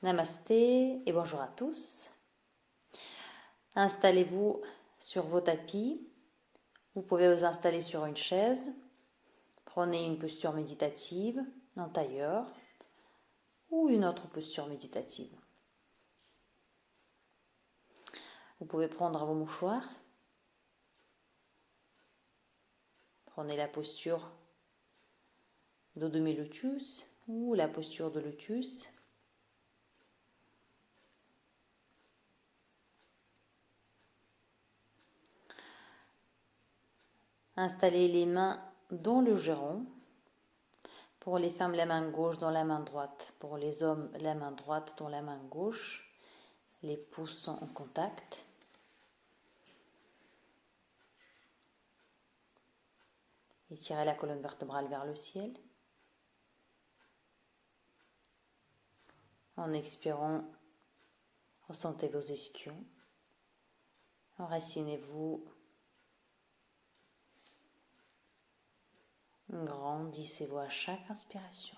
Namasté et bonjour à tous. Installez-vous sur vos tapis. Vous pouvez vous installer sur une chaise. Prenez une posture méditative en tailleur ou une autre posture méditative. Vous pouvez prendre vos mouchoirs. Prenez la posture de demi-lotus ou la posture de lotus. Installez les mains dans le giron. Pour les femmes, la main gauche dans la main droite. Pour les hommes, la main droite dans la main gauche. Les pouces sont en contact. Étirez la colonne vertébrale vers le ciel. En expirant, ressentez vos ischions. Enracinez-vous. Grandissez-vous à chaque inspiration.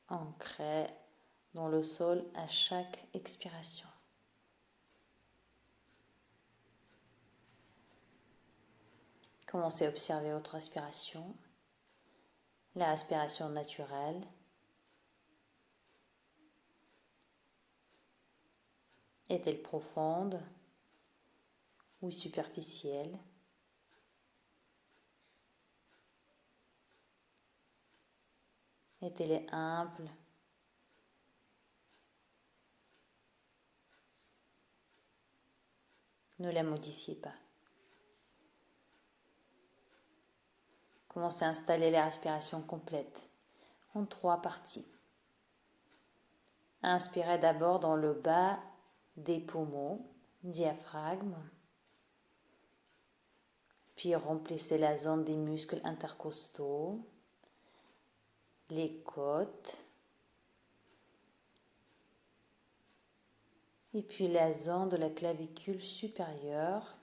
Ancrez dans le sol à chaque expiration. Commencez à observer votre respiration, la respiration naturelle. Est-elle profonde ou superficielle? Est-elle humble? Ne la modifiez pas. Commencez à installer la respiration complète en 3 parties. Inspirez d'abord dans le bas des poumons, diaphragme. Puis remplissez la zone des muscles intercostaux, les côtes. Et puis la zone de la clavicule supérieure.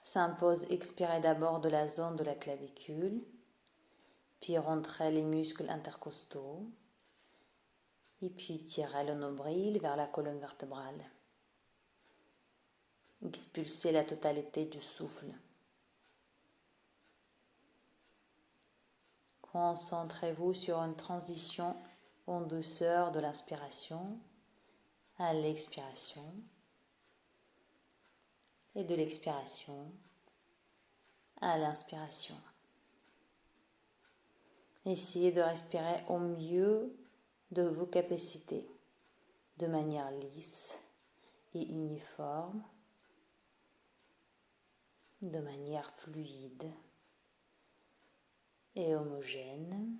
S'impose, expirez d'abord de la zone de la clavicule, puis rentrez les muscles intercostaux, et puis tirez le nombril vers la colonne vertébrale. Expulsez la totalité du souffle. Concentrez-vous sur une transition en douceur de l'inspiration à l'expiration et de l'expiration à l'inspiration. Essayez de respirer au mieux de vos capacités, de manière lisse et uniforme, de manière fluide et homogène.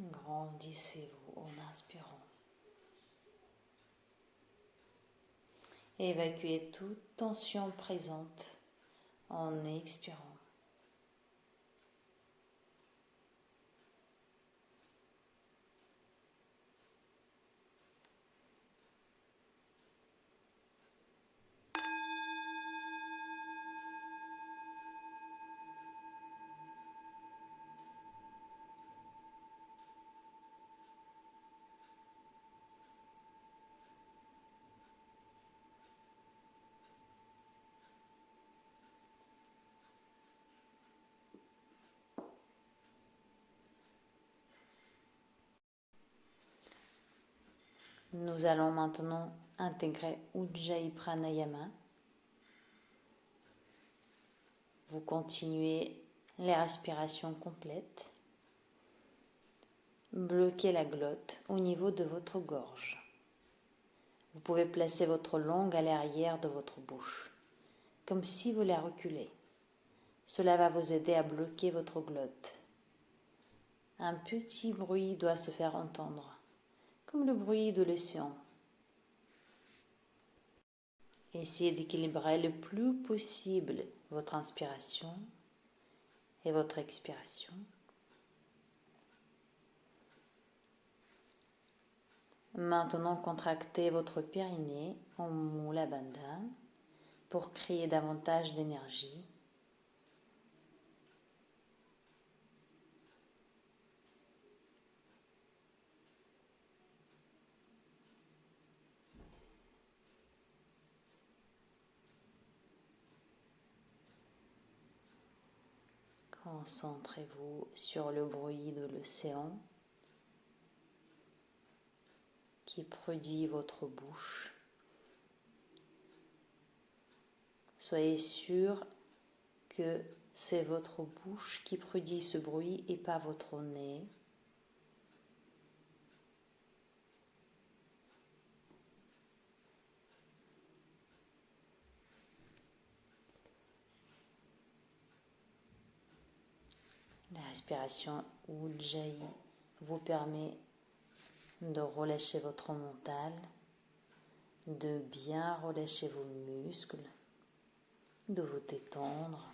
Grandissez-vous en inspirant. Évacuez toute tension présente en expirant. Nous allons maintenant intégrer Ujjayi Pranayama. Vous continuez les respirations complètes Bloquez la glotte au niveau de votre gorge. Vous pouvez placer votre langue à l'arrière de votre bouche, comme si vous la reculez. Cela va vous aider à bloquer votre glotte. Un petit bruit doit se faire entendre, comme le bruit de l'océan. Essayez d'équilibrer le plus possible votre inspiration et votre expiration. Maintenant, contractez votre périnée en Mula Bandha pour créer davantage d'énergie. Concentrez-vous sur le bruit de l'océan qui produit votre bouche. Soyez sûr que c'est votre bouche qui produit ce bruit et pas votre nez. La respiration Ujjayi vous permet de relâcher votre mental, de bien relâcher vos muscles, de vous détendre.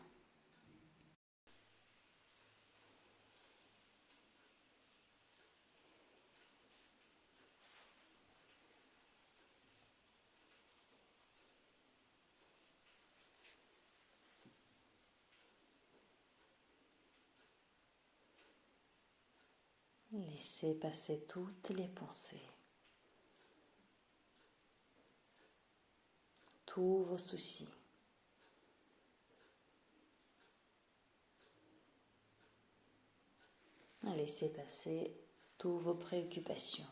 Laissez passer toutes les pensées, tous vos soucis. Laissez passer toutes vos préoccupations.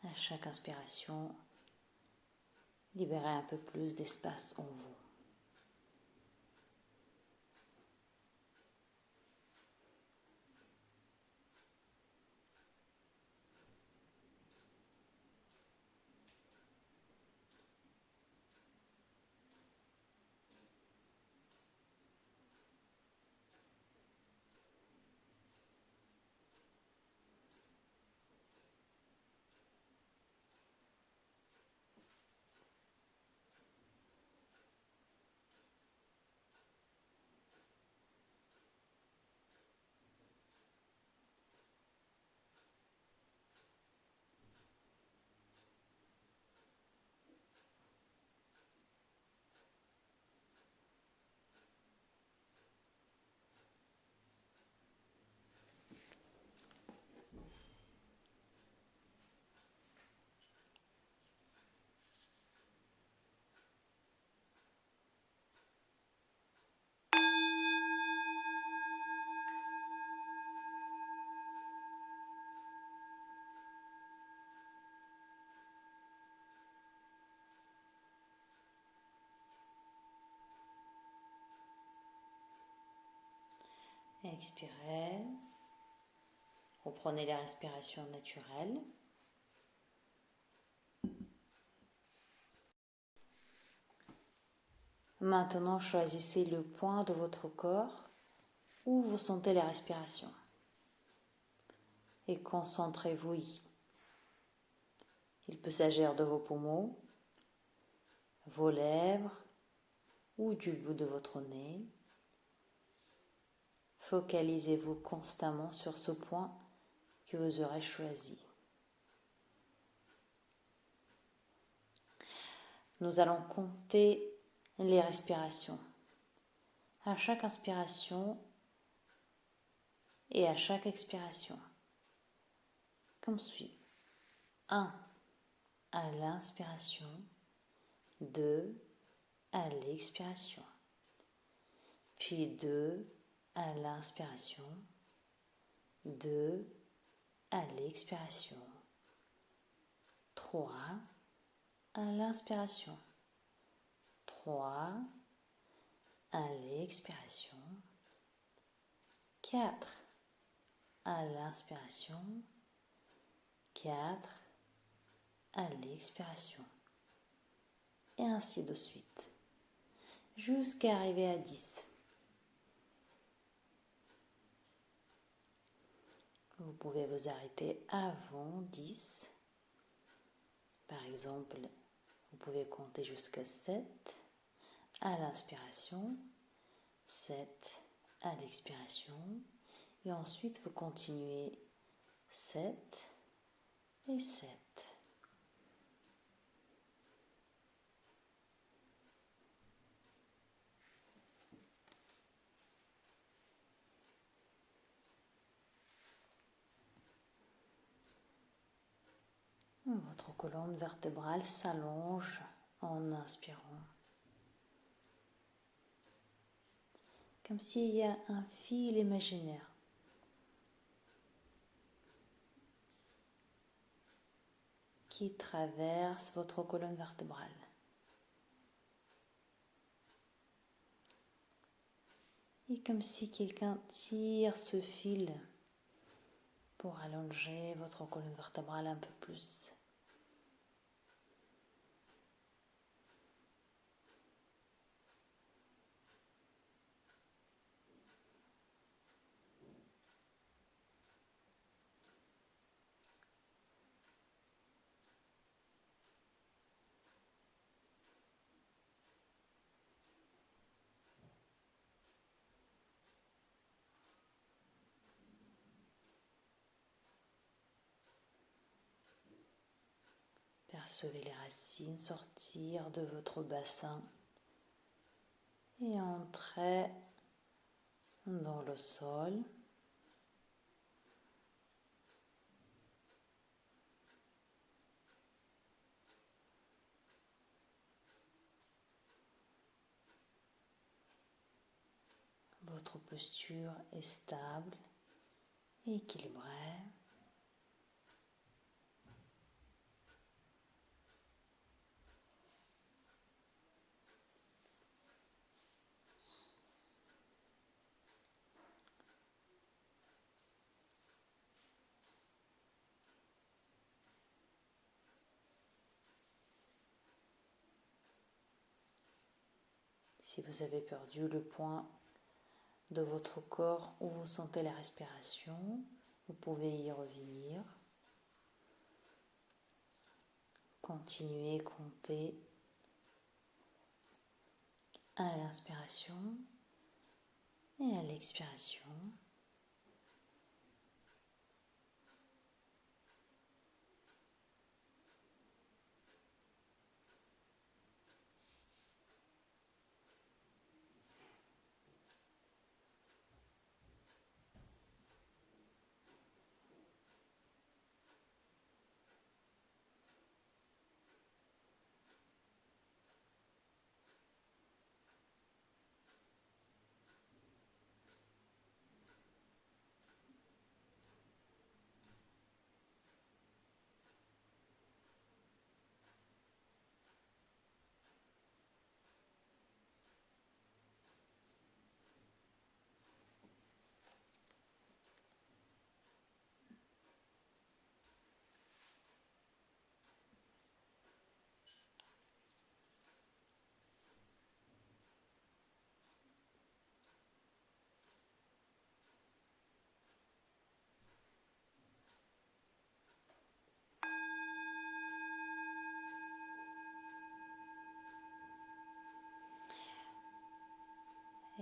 À chaque inspiration, libérez un peu plus d'espace en vous. Expirez. Reprenez la respiration naturelle. Maintenant, choisissez le point de votre corps où vous sentez la respiration et concentrez-vous y. Il peut s'agir de vos poumons, vos lèvres ou du bout de votre nez. Focalisez-vous constamment sur ce point que vous aurez choisi. Nous allons compter les respirations. À chaque inspiration et à chaque expiration. Comme suit. 1 à l'inspiration, 2 à l'expiration, puis 2 à l'inspiration, 2 à l'expiration, 3 à l'inspiration, 3 3 à l'expiration, 4 à l'inspiration, 4 à l'expiration, et ainsi de suite, jusqu'à arriver à 10. Vous pouvez vous arrêter avant 10. Par exemple, vous pouvez compter jusqu'à 7 à l'inspiration, 7 à l'expiration, et ensuite vous continuez 7 et 7. Votre colonne vertébrale s'allonge en inspirant, comme s'il y a un fil imaginaire qui traverse votre colonne vertébrale. Et comme si quelqu'un tire ce fil pour allonger votre colonne vertébrale un peu plus. Percevez les racines sortir de votre bassin et entrer dans le sol. Votre posture est stable et équilibrée. Si vous avez perdu le point de votre corps où vous sentez la respiration, vous pouvez y revenir. Continuez à compter à l'inspiration et à l'expiration.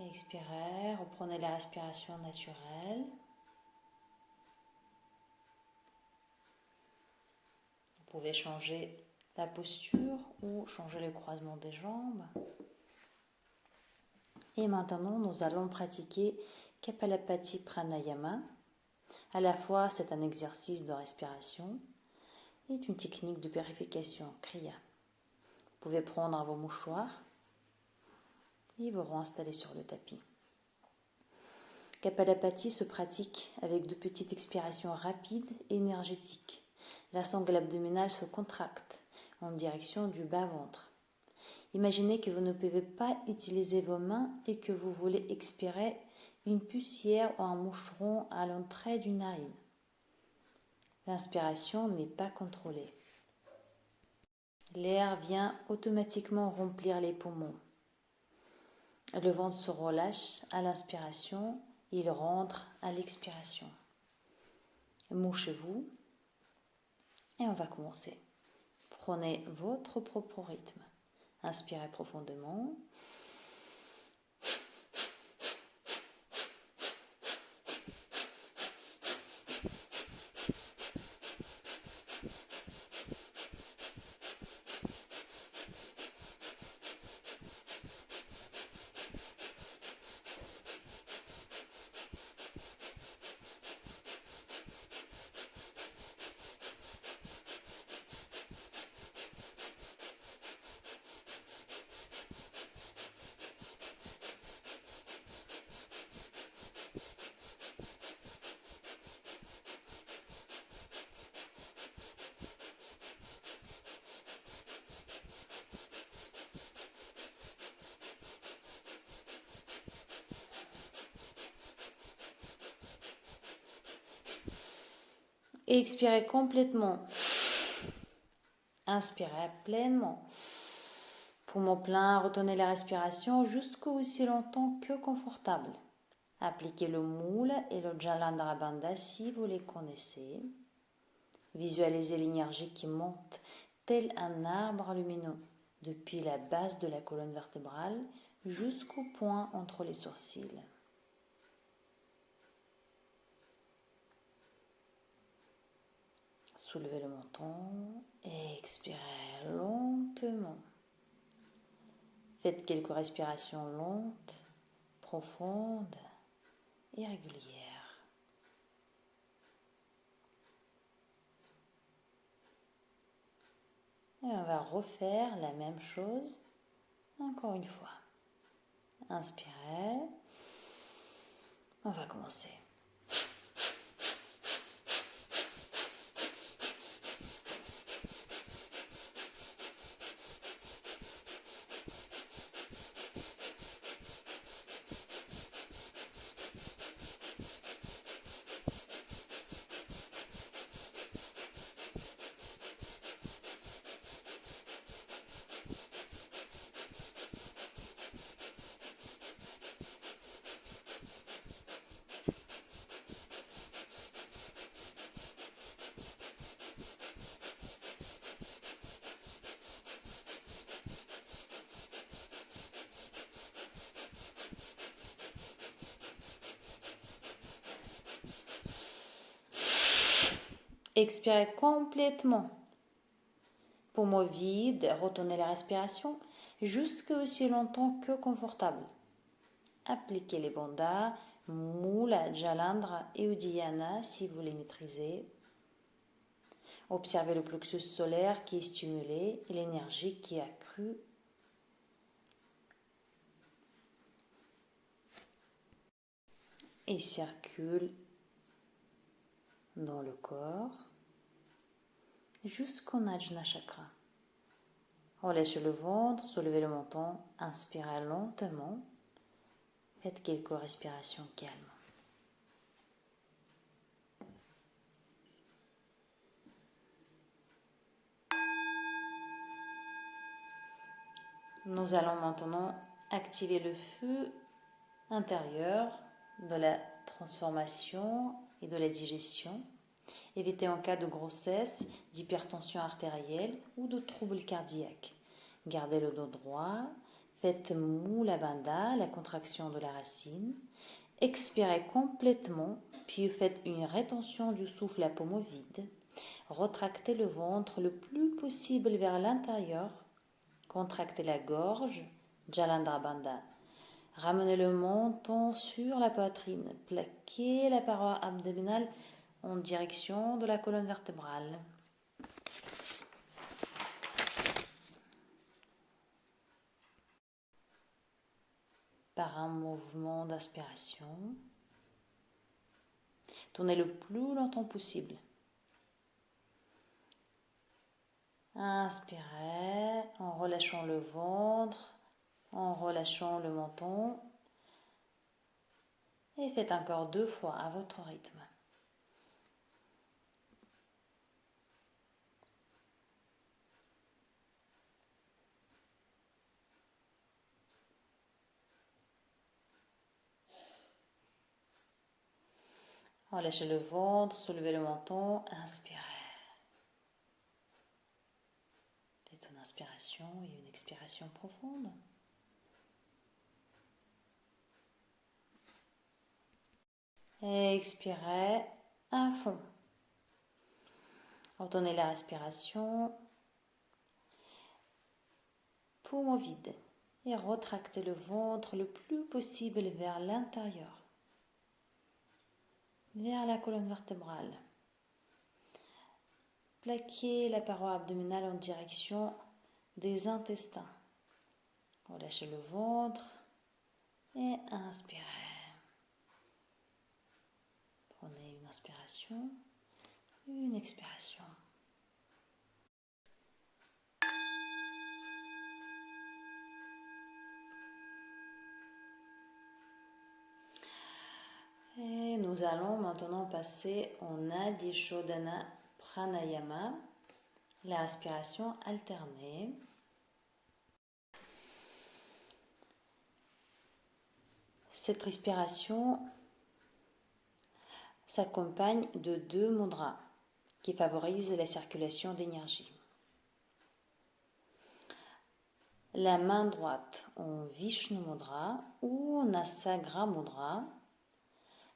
Et expirez, reprenez la respiration naturelle. Vous pouvez changer la posture ou changer le croisement des jambes. Et maintenant, nous allons pratiquer Kapalabhati Pranayama. À la fois, c'est un exercice de respiration et une technique de purification, Kriya. Vous pouvez prendre vos mouchoirs et vous réinstaller sur le tapis. Kapalabhati se pratique avec de petites expirations rapides et énergétiques. La sangle abdominale se contracte en direction du bas-ventre. Imaginez que vous ne pouvez pas utiliser vos mains et que vous voulez expirer une poussière ou un moucheron à l'entrée d'une narine. L'inspiration n'est pas contrôlée. L'air vient automatiquement remplir les poumons. Le ventre se relâche à l'inspiration, il rentre à l'expiration. Mouchez-vous et on va commencer. Prenez votre propre rythme. Inspirez profondément. Et expirez complètement. Inspirez pleinement. Poumon plein, retenez la respiration jusqu'aussi longtemps que confortable. Appliquez le moule et le Jalandhara Bandha si vous les connaissez. Visualisez l'énergie qui monte tel un arbre lumineux depuis la base de la colonne vertébrale jusqu'au point entre les sourcils. Soulevez le menton et expirez lentement. Faites quelques respirations lentes, profondes et régulières. Et on va refaire la même chose encore une fois. Inspirez. On va commencer. Expirez complètement. Poumon vide, retenez la respiration jusqu'à aussi longtemps que confortable. Appliquez les bandhas, Mula, Jalandhara et Uddiyana si vous les maîtrisez. Observez le plexus solaire qui est stimulé et l'énergie qui est accrue. Et circule dans le corps jusqu'au Ajna Chakra. Relâchez le ventre, soulevez le menton, inspirez lentement. Faites quelques respirations calmes. Nous allons maintenant activer le feu intérieur de la transformation et de la digestion. Évitez en cas de grossesse, d'hypertension artérielle ou de troubles cardiaques. Gardez le dos droit. Faites Mula Bandha, la contraction de la racine. Expirez complètement, puis faites une rétention du souffle à poumon vide. Retractez le ventre le plus possible vers l'intérieur. Contractez la gorge, Jalandhara Bandha. Ramenez le menton sur la poitrine. Plaquez la paroi abdominale en direction de la colonne vertébrale. Par un mouvement d'aspiration, tournez le plus longtemps possible. Inspirez en relâchant le ventre, en relâchant le menton. Et faites encore 2 fois à votre rythme. Relâchez le ventre, soulevez le menton, inspirez. Faites une inspiration et une expiration profonde. Expirez à fond. Retenez la respiration. Poumon vide. Et retractez le ventre le plus possible vers l'intérieur. Vers la colonne vertébrale. Plaquez la paroi abdominale en direction des intestins. Relâchez le ventre et inspirez. Prenez une inspiration, une expiration. Et nous allons maintenant passer en Adi Shodhana Pranayama, la respiration alternée. Cette respiration s'accompagne de 2 mudras qui favorisent la circulation d'énergie. La main droite en Vishnu Mudra ou Nasagra Mudra.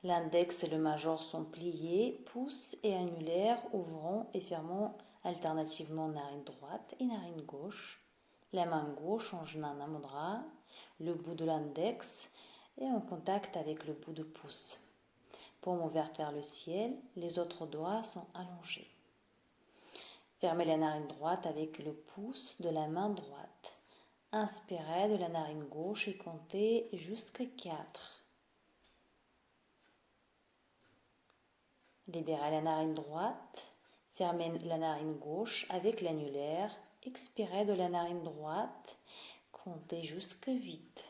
L'index et le majeur sont pliés, pouce et annulaire ouvrant et fermant alternativement narine droite et narine gauche. La main gauche en Jnana Mudra, le bout de l'index est en contact avec le bout de pouce. Paume ouverte vers le ciel, les autres doigts sont allongés. Fermez la narine droite avec le pouce de la main droite. Inspirez de la narine gauche et comptez jusqu'à 4. Libérez la narine droite, fermez la narine gauche avec l'annulaire, expirez de la narine droite, comptez jusqu'à 8.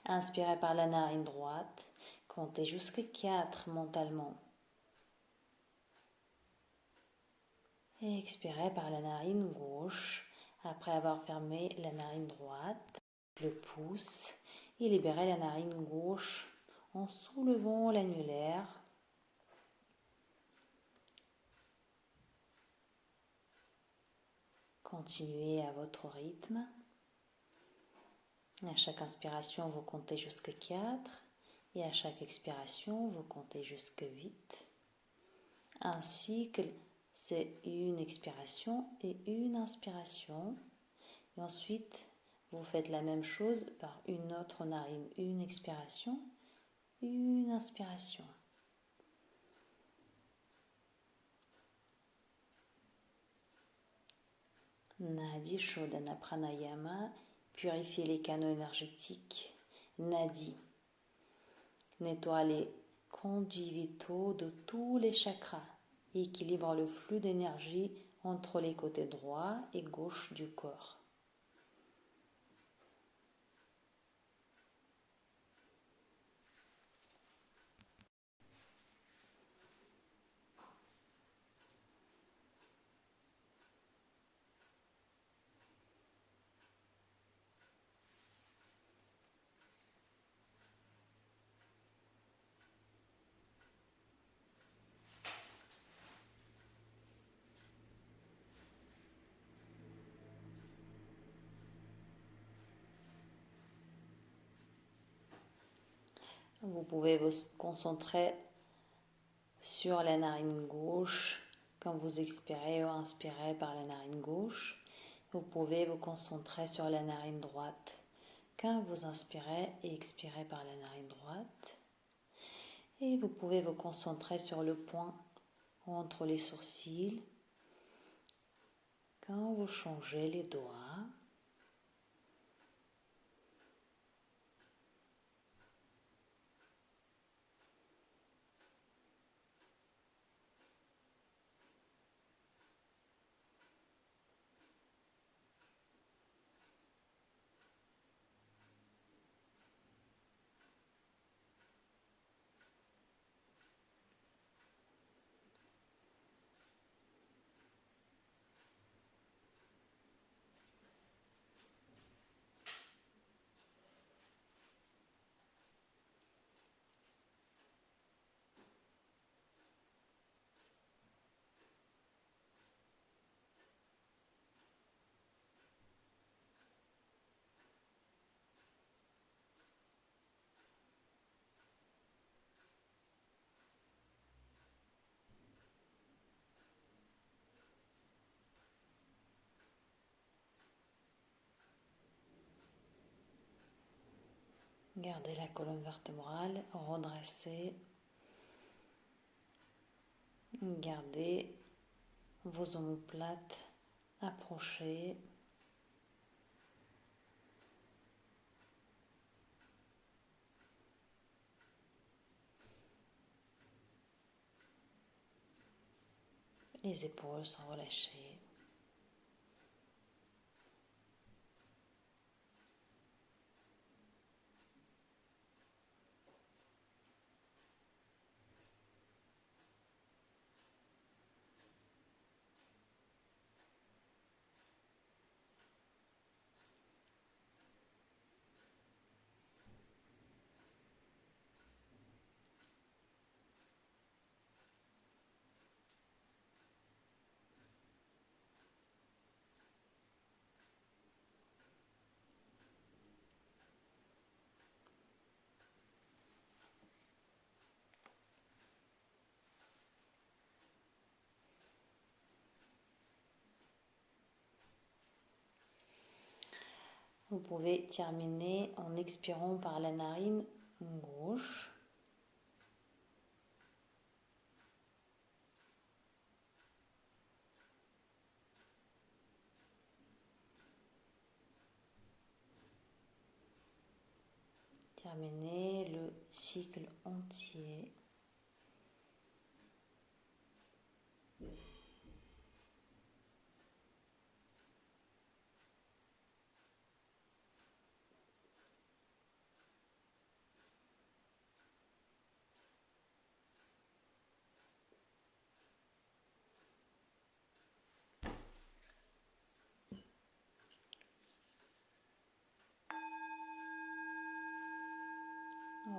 Inspirez par la narine droite, comptez jusqu'à 4 mentalement. Et expirez par la narine gauche, après avoir fermé la narine droite, le pouce, et libérez la narine gauche en soulevant l'annulaire. Continuez à votre rythme. À chaque inspiration, vous comptez jusqu'à 4 et à chaque expiration, vous comptez jusqu'à 8. Ainsi que c'est une expiration et une inspiration. Et ensuite, vous faites la même chose par une autre narine, une expiration, une inspiration. Nadi Shodhana Pranayama, purifier les canaux énergétiques. Nadi, nettoie les conduits vitaux de tous les chakras et équilibre le flux d'énergie entre les côtés droit et gauche du corps. Vous pouvez vous concentrer sur la narine gauche quand vous expirez ou inspirez par la narine gauche. Vous pouvez vous concentrer sur la narine droite quand vous inspirez et expirez par la narine droite. Et vous pouvez vous concentrer sur le point entre les sourcils quand vous changez les doigts. Gardez la colonne vertébrale redressée. Gardez vos omoplates approchées. Les épaules sont relâchées. Vous pouvez terminer en expirant par la narine gauche. Terminez le cycle entier.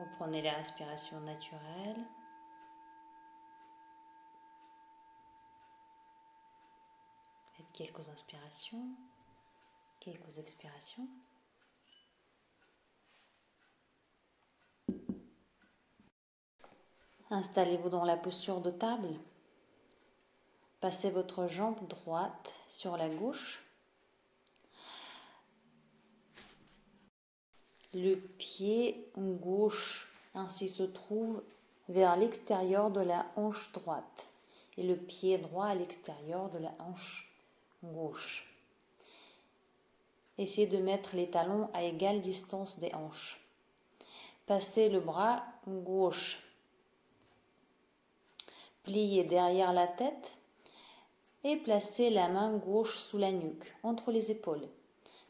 Reprenez les respirations naturelles. Faites quelques inspirations, quelques expirations. Installez-vous dans la posture de table. Passez votre jambe droite sur la gauche. Le pied gauche ainsi se trouve vers l'extérieur de la hanche droite et le pied droit à l'extérieur de la hanche gauche. Essayez de mettre les talons à égale distance des hanches. Passez le bras gauche plié derrière la tête et placez la main gauche sous la nuque, entre les épaules.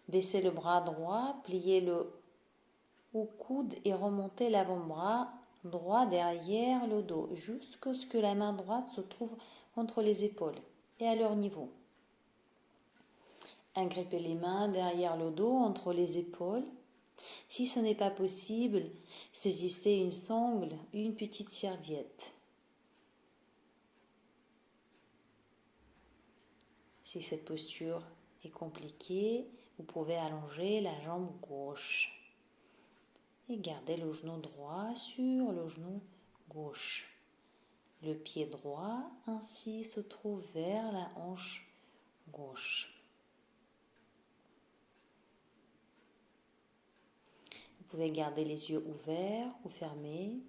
Baissez le bras droit, pliez le au coude et remontez l'avant-bras droit derrière le dos jusqu'à ce que la main droite se trouve entre les épaules et à leur niveau. Agrippez les mains derrière le dos entre les épaules. Si ce n'est pas possible, saisissez une sangle ou une petite serviette. Si cette posture est compliquée, vous pouvez allonger la jambe gauche et garder le genou droit sur le genou gauche. Le pied droit ainsi se trouve vers la hanche gauche. Vous pouvez garder les yeux ouverts ou fermés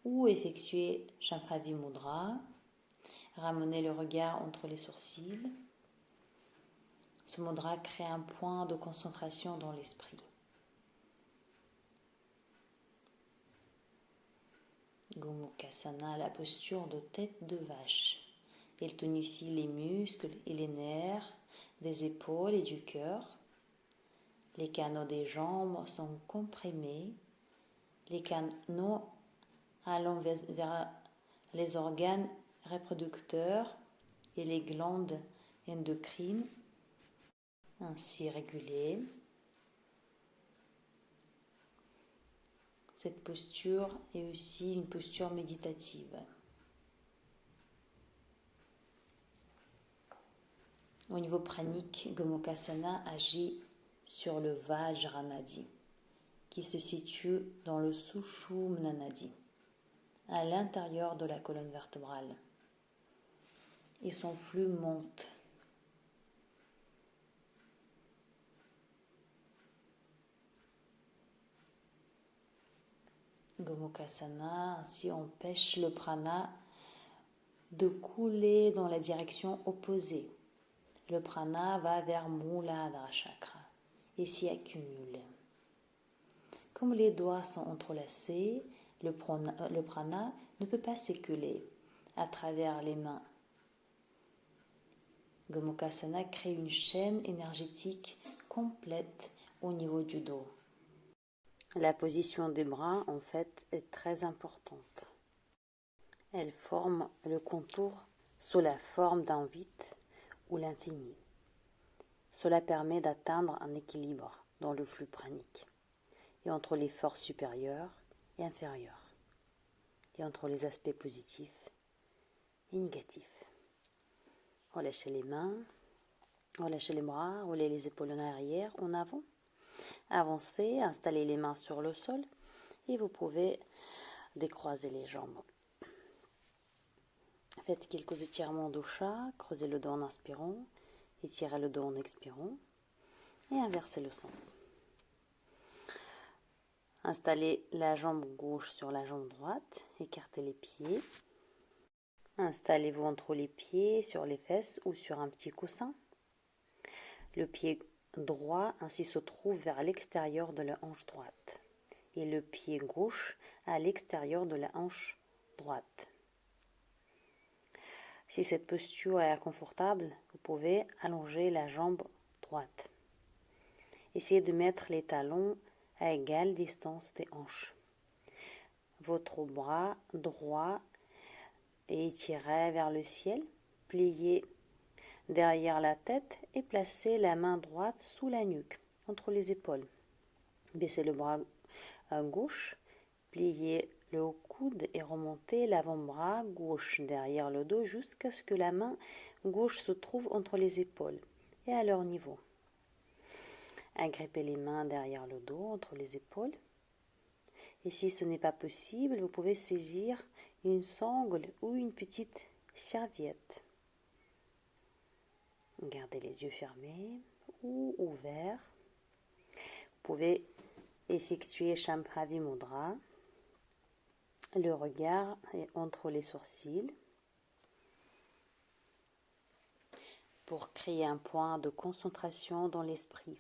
ou effectuer Shambhavi Mudra. Ramenez le regard entre les sourcils. Ce mudra crée un point de concentration dans l'esprit. Gomukhasana, la posture de tête de vache. Elle tonifie les muscles et les nerfs des épaules et du cœur. Les canaux des jambes sont comprimés. Les canaux allant vers les organes reproducteurs et les glandes endocrines ainsi régulées. Cette posture est aussi une posture méditative. Au niveau pranique, Gomukhasana agit sur le Vajranadi, qui se situe dans le Sushumna Nadi, à l'intérieur de la colonne vertébrale. Et son flux monte. Gomukhasana, ainsi on empêche le prana de couler dans la direction opposée. Le prana va vers Muladhara Chakra et s'y accumule. Comme les doigts sont entrelacés, le prana ne peut pas s'écouler à travers les mains. Gomukhasana crée une chaîne énergétique complète au niveau du dos. La position des bras, en fait, est très importante. Elle forme le contour sous la forme d'un 8 ou l'infini. Cela permet d'atteindre un équilibre dans le flux pranique et entre les forces supérieures et inférieures et entre les aspects positifs et négatifs. Relâchez les mains, relâchez les bras, roulez les épaules en arrière, en avant. Avancez, installez les mains sur le sol et vous pouvez décroiser les jambes. Faites quelques étirements de chat, creusez le dos en inspirant, étirez le dos en expirant et inversez le sens. Installez la jambe gauche sur la jambe droite, écartez les pieds. Installez-vous entre les pieds, sur les fesses ou sur un petit coussin. Le pied droit ainsi se trouve vers l'extérieur de la hanche droite et le pied gauche à l'extérieur de la hanche droite. Si cette posture est inconfortable, vous pouvez allonger la jambe droite. Essayez de mettre les talons à égale distance des hanches. Votre bras droit est étiré vers le ciel, pliez derrière la tête et placez la main droite sous la nuque, entre les épaules. Baissez le bras gauche, pliez le haut coude et remontez l'avant-bras gauche derrière le dos jusqu'à ce que la main gauche se trouve entre les épaules et à leur niveau. Agrippez les mains derrière le dos, entre les épaules. Et si ce n'est pas possible, vous pouvez saisir une sangle ou une petite serviette. Gardez les yeux fermés ou ouverts. Vous pouvez effectuer Shambhavi Mudra. Le regard est entre les sourcils pour créer un point de concentration dans l'esprit.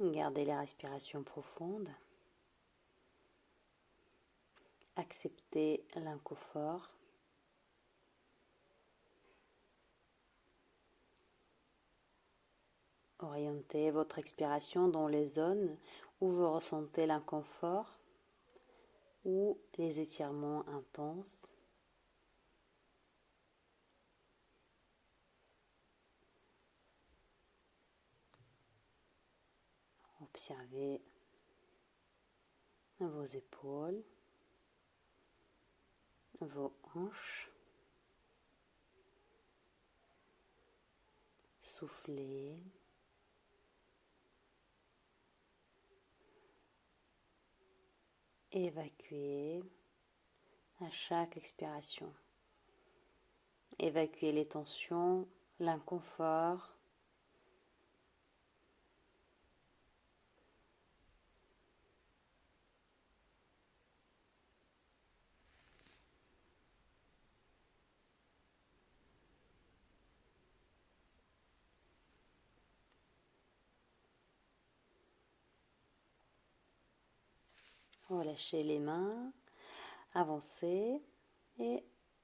Gardez la respiration profonde. Acceptez l'inconfort. Orientez votre expiration dans les zones où vous ressentez l'inconfort ou les étirements intenses. Observez vos épaules, vos hanches. Soufflez. Évacuez à chaque expiration. Évacuez les tensions, l'inconfort. Relâchez les mains, avancez et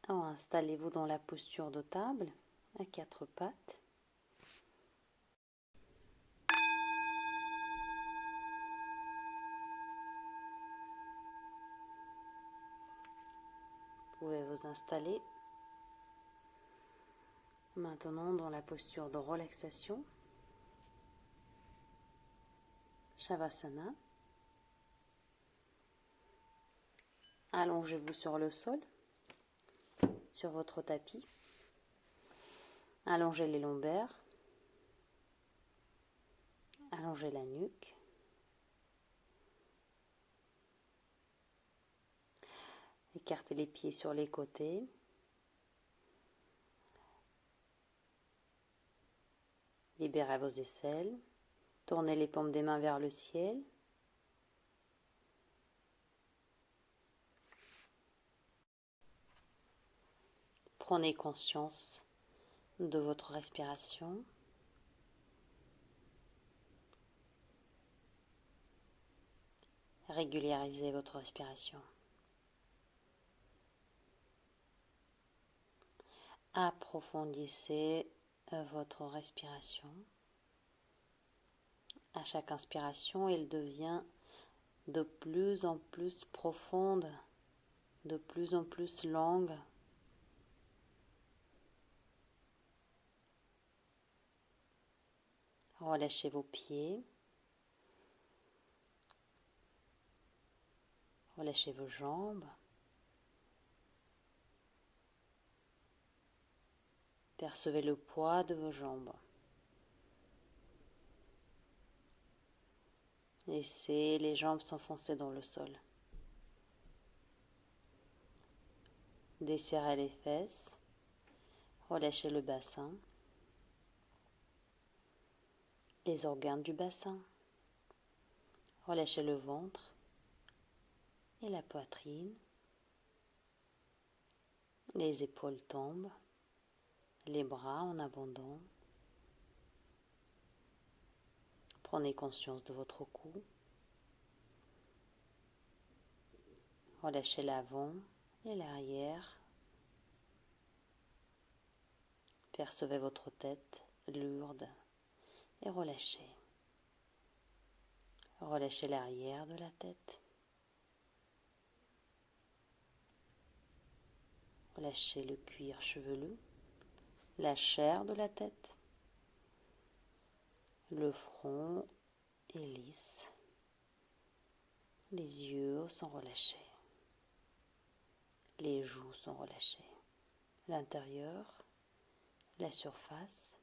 installez-vous dans la posture de table à quatre pattes. Vous pouvez vous installer maintenant dans la posture de relaxation, Shavasana. Allongez-vous sur le sol, sur votre tapis. Allongez les lombaires. Allongez la nuque. Écartez les pieds sur les côtés. Libérez vos aisselles. Tournez les paumes des mains vers le ciel. Prenez conscience de votre respiration. Régularisez votre respiration. Approfondissez votre respiration. À chaque inspiration, elle devient de plus en plus profonde, de plus en plus longue. Relâchez vos pieds. Relâchez vos jambes. Percevez le poids de vos jambes. Laissez les jambes s'enfoncer dans le sol. Desserrez les fesses. Relâchez le bassin. Les organes du bassin. Relâchez le ventre et la poitrine. Les épaules tombent. Les bras en abandon. Prenez conscience de votre cou. Relâchez l'avant et l'arrière. Percevez votre tête lourde et relâchez. Relâchez l'arrière de la tête. Relâchez le cuir chevelu, la chair de la tête. Le front est lisse. Les yeux sont relâchés. Les joues sont relâchées. L'intérieur, la surface.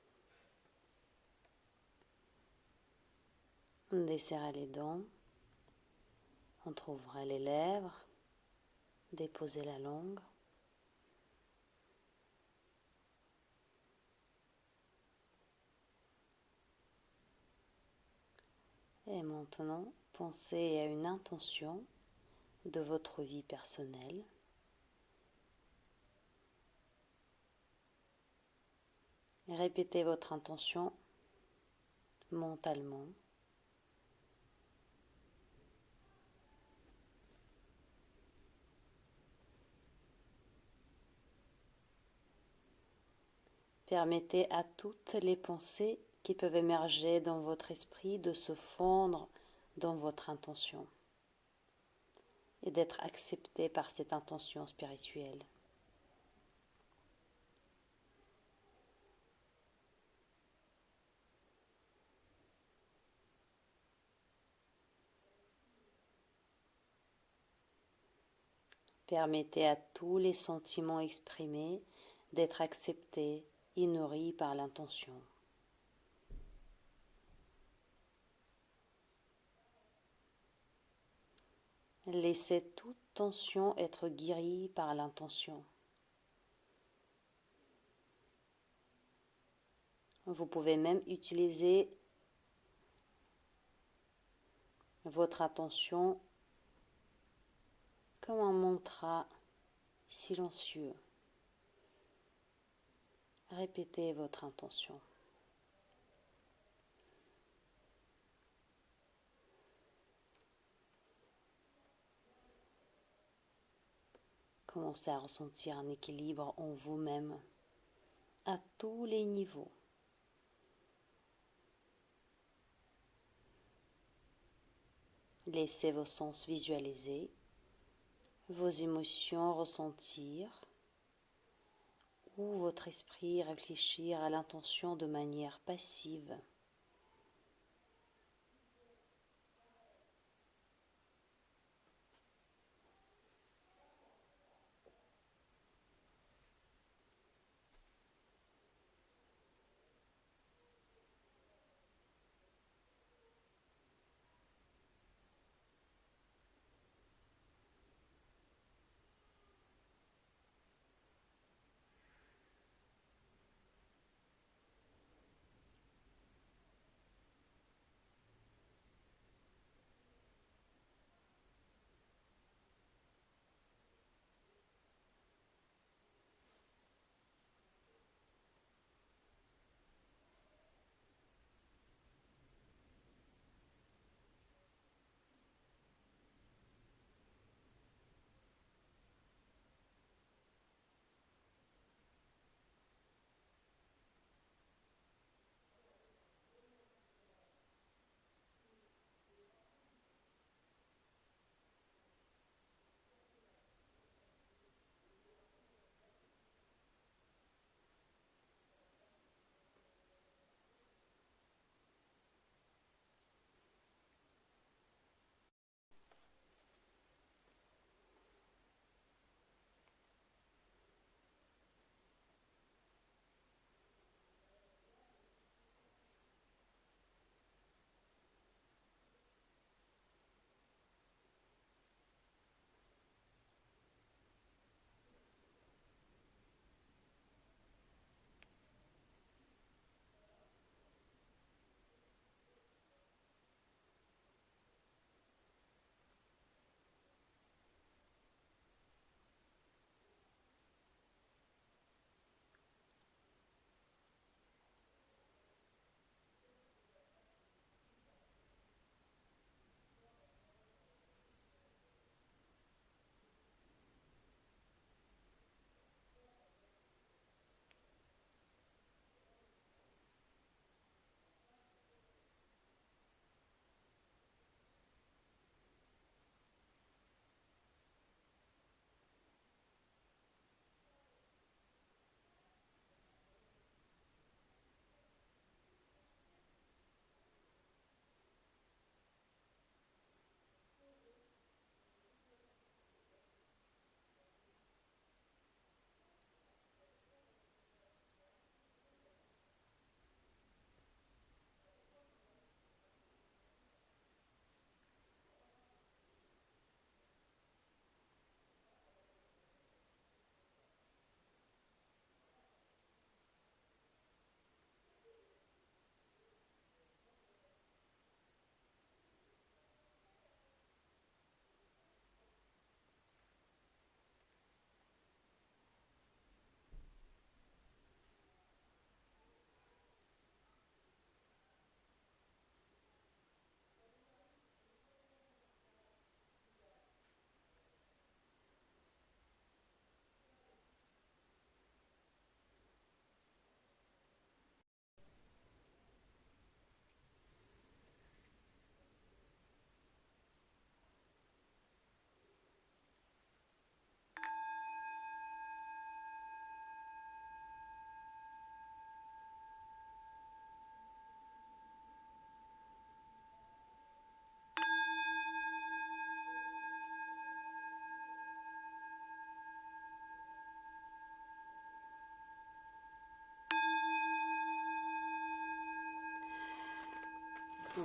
Desserrez les dents. Entrouvrez les lèvres. Déposez la langue. Et maintenant, pensez à une intention de votre vie personnelle. Répétez votre intention mentalement. Permettez à toutes les pensées qui peuvent émerger dans votre esprit de se fondre dans votre intention et d'être acceptées par cette intention spirituelle. Permettez à tous les sentiments exprimés d'être acceptés et nourris par l'intention. Laissez toute tension être guérie par l'intention. Vous pouvez même utiliser votre attention comme un mantra silencieux. Répétez votre intention. Commencez à ressentir un équilibre en vous-même à tous les niveaux. Laissez vos sens visualiser, vos émotions ressentir ou votre esprit réfléchir à l'intention de manière passive.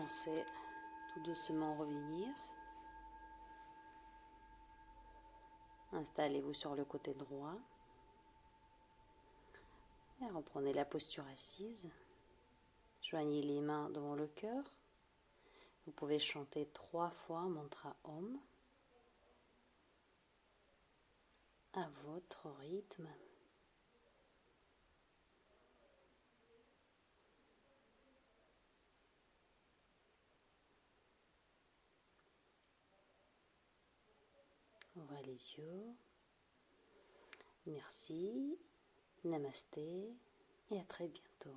commencer tout doucement à revenir. Installez-vous sur le côté droit et reprenez la posture assise. Joignez les mains devant le cœur. Vous pouvez chanter 3 fois mantra Om à votre rythme. Ouvrez les yeux. Merci, namasté et à très bientôt.